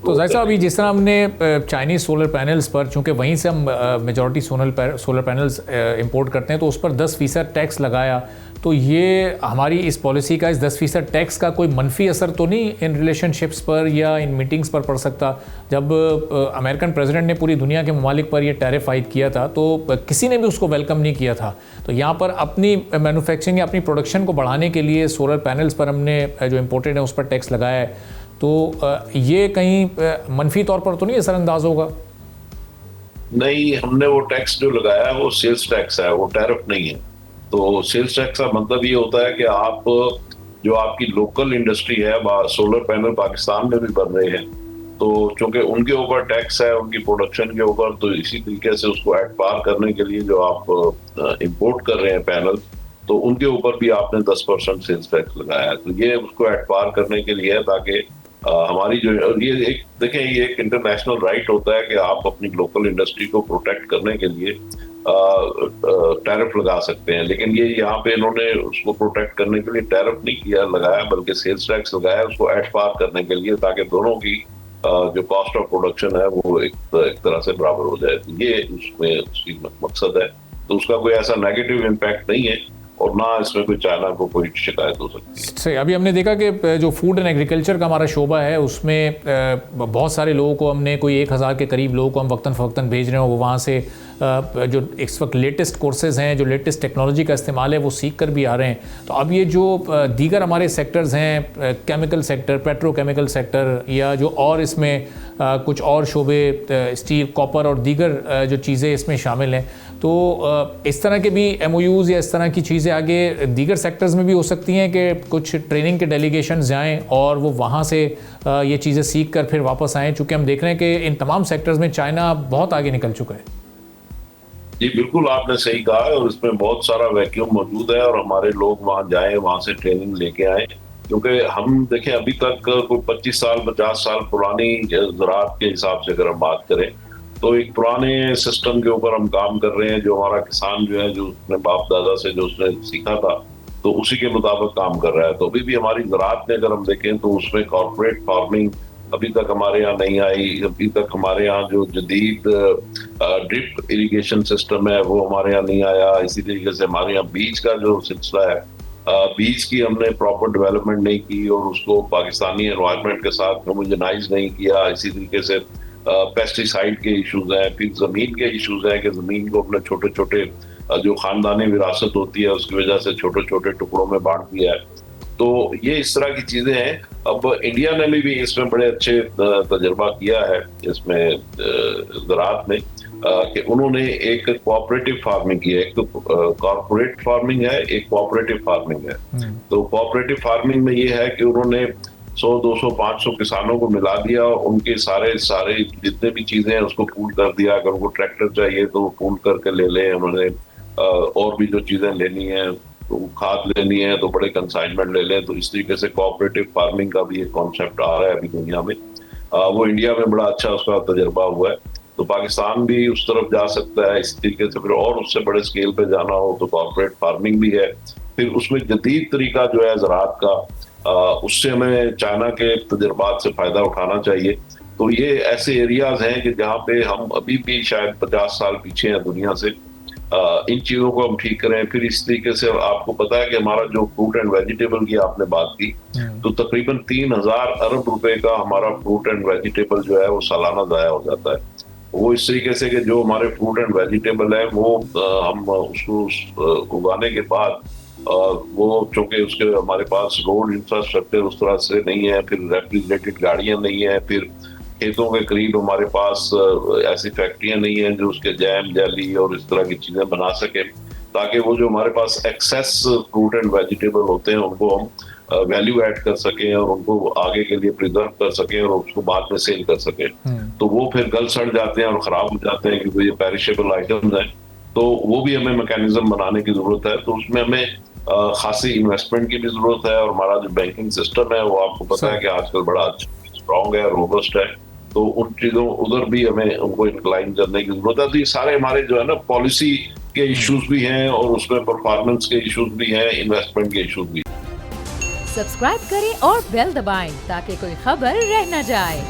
تو ظاہر صاحب ابھی جس طرح ہم نے چائنیز سولر پینلز پر، چونکہ وہیں سے ہم میجورٹی سولر پینلز امپورٹ کرتے ہیں، تو اس پر 10% ٹیکس لگایا، تو یہ ہماری اس پالیسی کا، اس 10% ٹیکس کا کوئی منفی اثر تو نہیں ان ریلیشن شپس پر یا ان میٹنگز پر پڑ سکتا؟ جب امریکن پریزیڈنٹ نے پوری دنیا کے ممالک پر یہ ٹیرف عائد کیا تھا تو کسی نے بھی اس کو ویلکم نہیں کیا تھا، تو یہاں پر اپنی مینوفیکچرنگ یا اپنی پروڈکشن کو بڑھانے کے لیے سولر پینلز پر ہم نے جو امپورٹڈ ہیں اس پر ٹیکس لگایا ہے، تو یہ کہیں منفی طور پر تو نہیں اثر انداز ہوگا؟ نہیں، ہم نے وہ ٹیکس جو لگایا ہے وہ سیلز ٹیکس ہے، وہ ٹیرف نہیں ہے. تو سیلز ٹیکس کا مطلب یہ ہوتا ہے کہ آپ جو آپ کی لوکل انڈسٹری ہے، سولر پینل پاکستان میں بھی بن رہے ہیں، تو چونکہ ان کے اوپر ٹیکس ہے ان کی پروڈکشن کے اوپر، تو اسی طریقے سے اس کو ایٹ پار کرنے کے لیے جو آپ امپورٹ کر رہے ہیں پینل، تو ان کے اوپر بھی آپ نے 10% سیلز ٹیکس لگایا ہے. تو یہ اس کو ایٹ پار کرنے کے لیے ہے، تاکہ ہماری جو یہ ایک دیکھیں، یہ ایک انٹرنیشنل رائٹ ہوتا ہے کہ آپ اپنی لوکل انڈسٹری کو پروٹیکٹ کرنے کے لیے ٹیرف لگا سکتے ہیں. لیکن یہ یہاں پہ انہوں نے اس کو پروٹیکٹ کرنے کے لیے ٹیرف نہیں لگایا، بلکہ سیلز ٹیکس لگایا اس کو ایٹ پار کرنے کے لیے، تاکہ دونوں کی جو کاسٹ آف پروڈکشن ہے وہ ایک طرح سے برابر ہو جائے. یہ اس میں اس کی مقصد ہے. تو اس کا کوئی ایسا نیگیٹو امپیکٹ نہیں ہے، اور نہ اس میں کوئی چائنا کو کوئی شکایت ہو سکتی ہے. صحیح. ابھی ہم نے دیکھا کہ جو فوڈ اینڈ ایگریکلچر کا ہمارا شعبہ ہے، اس میں بہت سارے لوگوں کو ہم نے، کوئی 1000 کے قریب لوگوں کو ہم وقتاً فوقتاً بھیج رہے ہیں، وہ وہاں سے جو اس وقت لیٹسٹ کورسز ہیں، جو لیٹسٹ ٹیکنالوجی کا استعمال ہے، وہ سیکھ کر بھی آ رہے ہیں. تو اب یہ جو دیگر ہمارے سیکٹرز ہیں، chemical sector, petro chemical sector, یا جو اور اس میں کچھ اور شعبے، اسٹیل، کاپر اور دیگر جو چیزیں اس میں شامل ہیں، تو اس طرح کے بھی ایم او یوز یا اس طرح کی چیزیں آگے دیگر سیکٹرز میں بھی ہو سکتی ہیں کہ کچھ ٹریننگ کے ڈیلیگیشنز جائیں اور وہ وہاں سے یہ چیزیں سیکھ کر پھر واپس آئیں، چونکہ ہم دیکھ رہے ہیں کہ ان تمام سیکٹرز میں چائنا بہت آگے نکل چکا ہے. جی بالکل، آپ نے صحیح کہا ہے، اور اس میں بہت سارا ویکیوم موجود ہے، اور ہمارے لوگ وہاں جائیں، وہاں سے ٹریننگ لے کے آئیں. کیونکہ ہم دیکھیں ابھی تک کوئی 25 سال 50 سال پرانی زراعت کے حساب سے اگر ہم بات کریں، تو ایک پرانے سسٹم کے اوپر ہم کام کر رہے ہیں. جو ہمارا کسان جو ہے، جو اپنے باپ دادا سے جو اس نے سیکھا تھا، تو اسی کے مطابق کام کر رہا ہے. تو ابھی بھی ہماری زراعت میں اگر ہم دیکھیں تو اس میں کارپوریٹ فارمنگ ابھی تک ہمارے یہاں نہیں آئی. ابھی تک ہمارے یہاں جو جدید ڈرپ اریگیشن سسٹم ہے وہ ہمارے یہاں نہیں آیا. اسی طریقے سے ہمارے یہاں بیج کا جو سلسلہ ہے، بیج کی ہم نے پراپر ڈیولپمنٹ نہیں کی، اور اس کو پاکستانی انوائرمنٹ کے ساتھ ہوموجنائز نہیں کیا. اسی طریقے سے پیسٹی سائڈ کے ایشوز ہیں، پھر زمین کے ایشوز ہیں کہ زمین کو اپنے چھوٹے چھوٹے جو خاندانی وراثت ہوتی ہے اس کی وجہ سے چھوٹے چھوٹے ٹکڑوں میں بانٹ دیا ہے. تو یہ اس طرح کی چیزیں ہیں. اب انڈیا نے بھی اس میں بڑے اچھے تجربہ کیا ہے اس میں زراعت میں، کہ انہوں نے ایک کوآپریٹو فارمنگ کی ہے. ایک تو کارپوریٹ فارمنگ ہے، ایک کوآپریٹو فارمنگ ہے. تو کوآپریٹو فارمنگ میں یہ ہے کہ انہوں نے 100 200 500 کسانوں کو ملا دیا، ان کے سارے جتنے بھی چیزیں ہیں اس کو پول کر دیا. اگر ان کو ٹریکٹر چاہیے تو وہ پول کر کے لے لیں. انہوں نے اور بھی جو چیزیں لینی ہیں، کھاد لینی ہے تو بڑے کنسائنمنٹ لے لیں. تو اس طریقے سے کوآپریٹو فارمنگ کا بھی ایک کانسیپٹ آ رہا ہے ابھی دنیا میں. وہ انڈیا میں بڑا اچھا اس کا تجربہ ہوا ہے. تو پاکستان بھی اس طرف جا سکتا ہے اس طریقے سے. پھر اور اس سے بڑے اسکیل پہ جانا ہو تو کارپوریٹ فارمنگ بھی ہے. پھر اس میں جدید طریقہ جو ہے زراعت کا، اس سے ہمیں چائنا کے تجربات سے فائدہ اٹھانا چاہیے. تو یہ ایسے ایریاز ہیں کہ جہاں پہ ہم ابھی بھی شاید 50 سال پیچھے ہیں دنیا سے. ان چیزوں کو ہم ٹھیک کریں. پھر اس طریقے سے آپ کو پتا ہے کہ ہمارا جو فروٹ اینڈ ویجیٹیبل کی آپ نے بات کی، تو تقریباً 3000 ارب روپے کا ہمارا فروٹ اینڈ ویجیٹیبل جو ہے وہ سالانہ ضائع ہو جاتا ہے. وہ اس طریقے سے کہ جو ہمارے فروٹ اینڈ ویجیٹیبل ہے وہ ہم اس کو اگانے کے بعد وہ چونکہ اس کے ہمارے پاس روڈ انفراسٹرکچر اس طرح سے نہیں ہے، پھر ریفریجریٹڈ گاڑیاں نہیں ہیں، پھر کھیتوں کے قریب ہمارے پاس ایسی فیکٹریاں نہیں ہیں جو اس کے جیم جیلی اور اس طرح کی چیزیں بنا سکیں، تاکہ وہ جو ہمارے پاس ایکسیس فروٹ اینڈ ویجیٹیبل ہوتے ہیں ان کو ہم ویلیو ایڈ کر سکیں اور ان کو آگے کے لیے پریزرو کر سکیں اور اس کو بعد میں سیل کر سکیں. تو وہ پھر گل سڑ جاتے ہیں اور خراب ہو جاتے ہیں کیونکہ یہ پیریشیبل آئٹمز ہیں. تو وہ بھی ہمیں میکینزم بنانے کی ضرورت ہے. تو اس میں ہمیں خاصی انویسٹمنٹ کی بھی ضرورت ہے. اور ہمارا جو بینکنگ سسٹم ہے وہ آپ کو پتا ہے کہ آج کل بڑا اسٹرانگ ہے، روبسٹ ہے. تو ان چیزوں ادھر بھی ہمیں ان کو انکلائن کرنے کی ضرورت ہے. تو یہ سارے ہمارے جو ہے نا پالیسی کے ایشوز بھی ہیں، اور اس میں پرفارمنس کے ایشوز بھی ہیں، انویسٹمنٹ کے ایشوز بھی. سبسکرائب کریں اور بیل دبائیں تاکہ کوئی خبر رہ نہ جائے.